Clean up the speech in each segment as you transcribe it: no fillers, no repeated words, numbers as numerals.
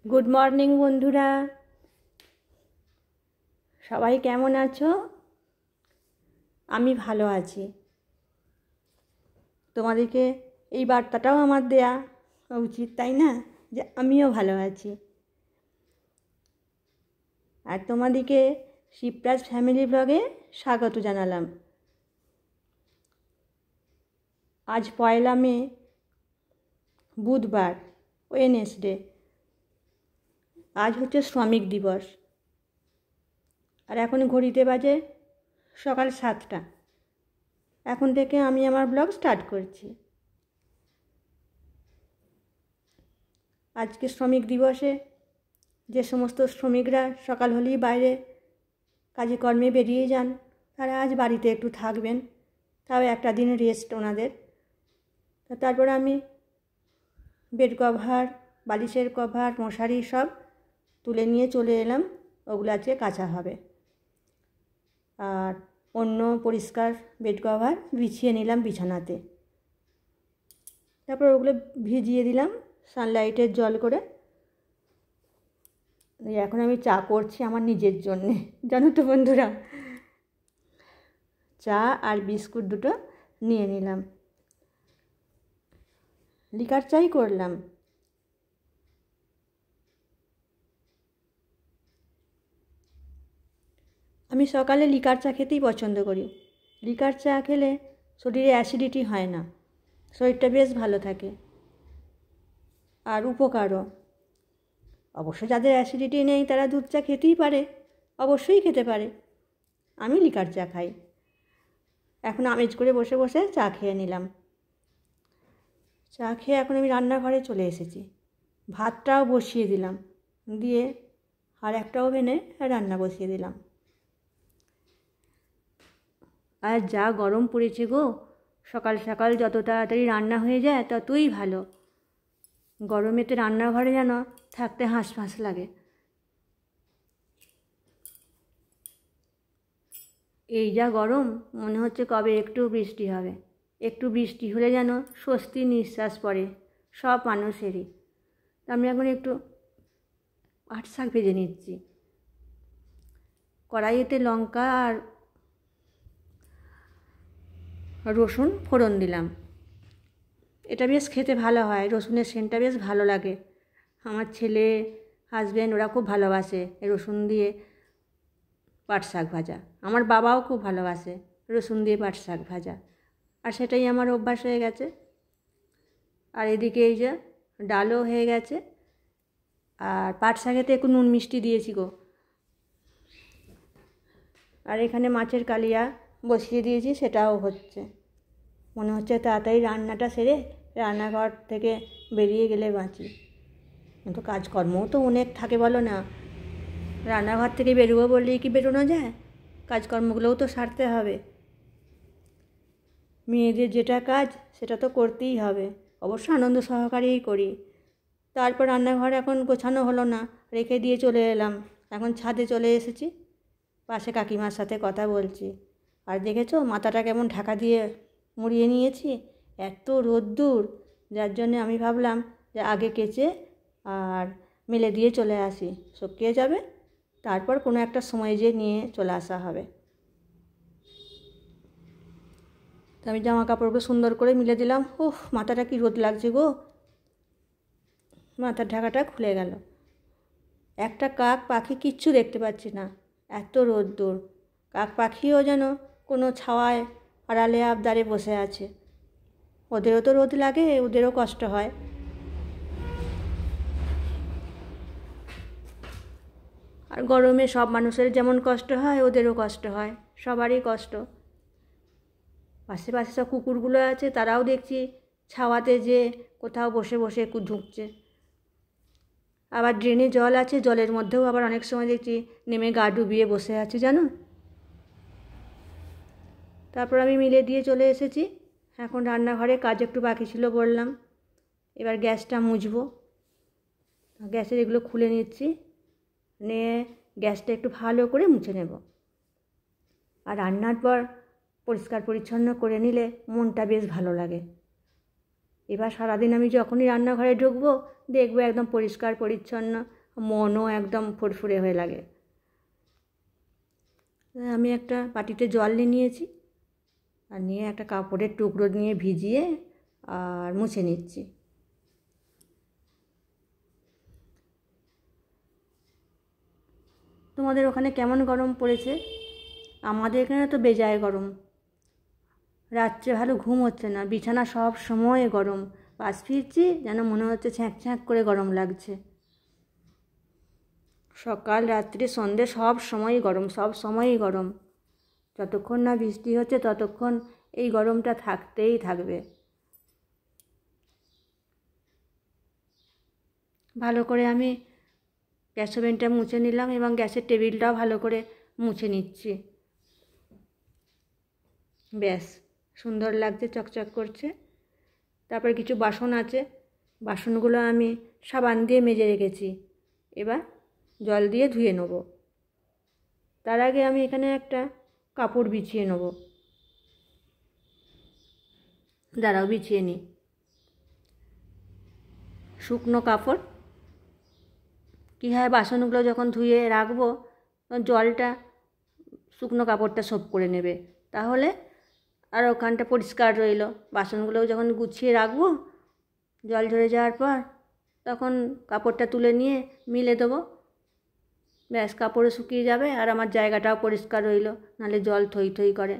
Good morning বন্ধুরা, সবাই কেমন আছো? আমি ভালো আছি। তোমাদেরকে এই বার্তাটাও আমার দেয়া উচিত, তাই না, যে আমিও ভালো আছি। আর তোমাদেরকে শিবরাজ ফ্যামিলি ব্লগে স্বাগত জানালাম। আজ 1 মে, বুধবার, ওয়েডনেসডে। আজ হচ্ছে শ্রমিক দিবস। আর এখন ঘড়িতে বাজে সকাল 7টা। এখন থেকে আমি আমার ব্লগ স্টার্ট করছি। আজকে শ্রমিক দিবসে যে সমস্ত শ্রমিকরা সকাল হলেই বাইরে কাজে কর্মে বেরিয়ে যান, তারা আজ বাড়িতে একটু থাকবেন, তাও একটা দিন রেস্ট ওনাদের। তারপর আমি বেড কভার, বালিশের কভার, মশারি সব তুলে নিয়ে চলে এলাম। ওগুলো আজকে কাচা হবে। আর অন্য পরিষ্কার বেড কভার বিছিয়ে নিলাম বিছানাতে। তারপর ওগুলো ভিজিয়ে দিলাম সানলাইটের জল করে। এখন আমি চা করছি আমার নিজের জন্যে, জানো তো বন্ধুরা। চা আর বিস্কুট দুটো নিয়ে নিলাম, লিকার চাই করলাম। আমি সকালে লিকার চা খেতেই পছন্দ করি। লিকার চা খেলে শরীরে অ্যাসিডিটি হয় না, শরীরটা বেশ ভালো থাকে। আর উপকারও। অবশ্য যাদের অ্যাসিডিটি নেই তারা দুধ চা খেতেই পারে, অবশ্যই খেতে পারে। আমি লিকার চা খাই। এখন আমেজ করে বসে বসে চা খেয়ে নিলাম। চা খেয়ে এখন আমি রান্নাঘরে চলে এসেছি। ভাতটাও বসিয়ে দিলাম, দিয়ে আর একটা ওভেনে রান্না বসিয়ে দিলাম। আর যা গরম পড়েছে গো, সকাল সকাল যত তাড়াতাড়ি রান্না হয়ে যায় ততই ভালো। গরমেতে রান্নাঘরে যেন থাকতে হাঁসফাঁস লাগে। এই যা গরম, মনে হচ্ছে কবে একটু বৃষ্টি হবে। একটু বৃষ্টি হলে যেন স্বস্তি নিঃশ্বাস পড়ে সব মানুষেরই। আমি এখন একটু পাট শাক ভেজে নিচ্ছি। কড়াইতে লঙ্কা আর রসুন ফোড়ন দিলাম। এটা বেশ খেতে ভালো হয়, রসুনের সেন্টটা বেশ ভালো লাগে। আমার ছেলে, হাজব্যান্ড ওরা খুব ভালোবাসে রসুন দিয়ে পাট শাক ভাজা। আমার বাবাও খুব ভালোবাসে রসুন দিয়ে পাট শাক ভাজা, আর সেটাই আমার অভ্যাস হয়ে গেছে। আর এদিকে এই যে ডালও হয়ে গেছে। আর পাট শাকেতে একটু নুন মিষ্টি দিয়েছি গো। আর এখানে মাছের কালিয়া বসিয়ে দিয়েছি, সেটাও হচ্ছে। মনে হচ্ছে তাড়াতাড়ি রান্নাটা সেরে রান্নাঘর থেকে বেরিয়ে গেলে বাঁচি। কিন্তু কাজকর্মও তো অনেক থাকে, বলো না। রান্নাঘর থেকে বেরোবো বললেই কি বেরোনো যায়? কাজকর্মগুলোও তো সারতে হবে। মেয়েদের যেটা কাজ সেটা তো করতেই হবে, অবশ্য আনন্দ সহকারেই করি। তারপর রান্নাঘর এখন গোছানো হলো না, রেখে দিয়ে চলে এলাম। এখন ছাদে চলে এসেছি, পাশে কাকিমার সাথে কথা বলছি। আর দেখেছো মাথাটা কেমন ঢাকা দিয়ে মুড়িয়ে নিয়েছি, এত রোদ্দুর। যার জন্যে আমি ভাবলাম যে আগে কেচে আর মেলে দিয়ে চলে আসি, শুকিয়ে যাবে, তারপর কোনো একটা সময় যেয়ে নিয়ে চলে আসা হবে। তো আমি জামা কাপড়গুলো সুন্দর করে মিলে দিলাম। ওহ, মাথাটা কি রোদ লাগছে গো। মাথার ঢাকাটা খুলে গেল। একটা কাক পাখি কিচ্ছু দেখতে পাচ্ছি না, এত রোদ্দুর। কাক পাখিও যেন কোনো ছাওয়ায় আড়ালে আবদারে বসে আছে। ওদেরও তো রোদ লাগে, ওদেরও কষ্ট হয়। আর গরমে সব মানুষের যেমন কষ্ট হয় ওদেরও কষ্ট হয়, সবারই কষ্ট। পাশে পাশে সব কুকুরগুলো আছে, তারাও দেখছি ছাওয়াতে যে কোথাও বসে বসে একটু ঢুকছে। আবার ড্রেনে জল আছে, জলের মধ্যেও আবার অনেক সময় দেখছি নেমে গা ডুবিয়ে বসে আছে, জানো। তারপর আমি মিলে দিয়ে চলে এসেছি। এখন রান্নাঘরে কাজ একটু বাকি ছিল বললাম, এবার গ্যাসটা মুছবো। গ্যাসের এগুলো খুলে নিচ্ছি, নিয়ে গ্যাসটা একটু ভালো করে মুছে নেব। আর রান্নার পর পরিষ্কার পরিচ্ছন্ন করে নিলে মনটা বেশ ভালো লাগে। এবার সারাদিন আমি যখনই রান্নাঘরে ঢুকবো দেখবো একদম পরিষ্কার পরিচ্ছন্ন, মনও একদম ফুরফুরে হয়ে লাগে। আমি একটা বাটিতে জল নিয়েছি, আর নিয়ে একটা কাপড়ের টুকরো নিয়ে ভিজিয়ে আর মুছে নিচ্ছি। তোমাদের ওখানে কেমন গরম পড়েছে? আমাদের এখানে তো বেজায় গরম। রাত্রে ভালো ঘুম হচ্ছে না, বিছানা সব সময় গরম। পাশ ফিরছি যেন মনে হচ্ছে ছ্যাঁক ছ্যাঁক করে গরম লাগছে। সকাল রাত্রি সন্ধে সব সময়ই গরম, সব সময়ই গরম। যতক্ষণ না বৃষ্টি হচ্ছে ততক্ষণ এই গরমটা থাকতেই থাকবে। ভালো করে আমি গ্যাস ওভেনটা মুছে নিলাম এবং গ্যাসের টেবিলটাও ভালো করে মুছে নিচ্ছি। ব্যাস, সুন্দর লাগছে, চকচক করছে। তারপর কিছু বাসন আছে, বাসনগুলো আমি সাবান দিয়ে মেজে রেখেছি, এবার জল দিয়ে ধুয়ে নেব। তার আগে আমি এখানে একটা কাপড় বিছিয়ে নেব। দাঁড়াও, বিছিয়ে নিই। শুকনো কাপড়, কী হয় বাসনগুলো যখন ধুয়ে রাখবো জলটা শুকনো কাপড়টা সোপ করে নেবে, তাহলে আর ওখানটা পরিষ্কার রইল। বাসনগুলো যখন গুছিয়ে রাখবো জল ঝরে যাওয়ার পর, তখন কাপড়টা তুলে নিয়ে মিলে দেবো। ব্যাস, কাপড়ে শুকিয়ে যাবে আর আমার জায়গাটাও পরিষ্কার রইল। নাহলে জল থই থই করে।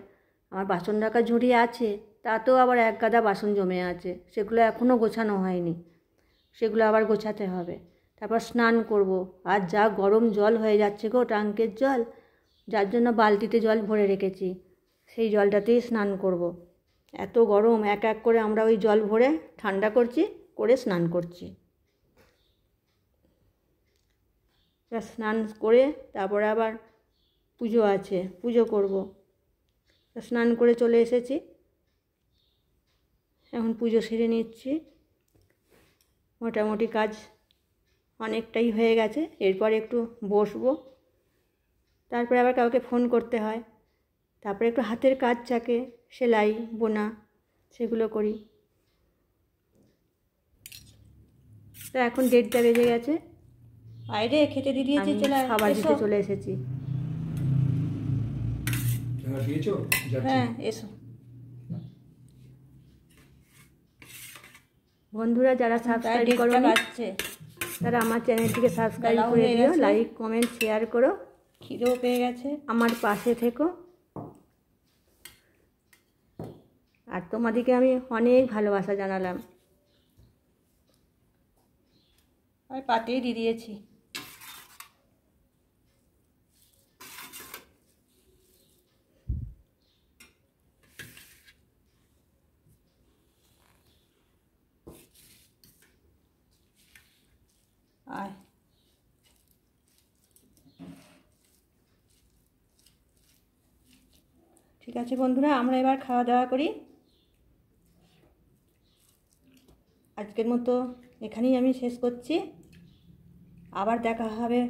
আমার বাসন রাখার ঝুড়ি আছে, তাতেও আবার এক গাদা বাসন জমে আছে, সেগুলো এখনও গোছানো হয়নি, সেগুলো আবার গোছাতে হবে। তারপর স্নান করব। আর যা গরম জল হয়ে যাচ্ছে গো, ট্যাঙ্কের জল, যার জন্য বালতিতে জল ভরে রেখেছি, সেই জলটাতেই স্নান করব। এত গরম, এক এক করে আমরা ওই জল ভরে ঠান্ডা করছি, করে স্নান করছি। স্নান করে তারপরে আবার পুজো আছে, পুজো করব। স্নান করে চলে এসেছি, এখন পুজো সেরে নিচ্ছি। মোটামুটি কাজ অনেকটাই হয়ে গেছে, এরপর একটু বসবো। তারপরে আবার কাউকে ফোন করতে হয়, তারপরে একটু হাতের কাজ থাকে, সেলাই বোনা, সেগুলো করি। তো এখন 1:30 বেজে গেছে, বাইরে খেতে দিয়েছি, খাবার দিতে চলে এসেছি। হ্যাঁ, এসো। বন্ধুরা যারা সাবস্ক্রাইব করোনি তারা আমার চ্যানেলটিকে সাবস্ক্রাইব করে দিও, লাইক কমেন্ট শেয়ার করো। খিদেও পেয়ে গেছে, আমার পাশে থেকো। আর তোমাদেরকে আমি অনেক ভালোবাসা জানালাম। আর পাতেই দিয়ে দিয়েছি। আয়, ঠিক আছে বন্ধুরা, আমরা এবার খাওয়া দাওয়া করি। আজকের মতো এখানেই আমি শেষ করছি। আবার দেখা হবে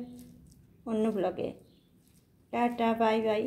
অন্য ব্লগে। Tata, bye bye.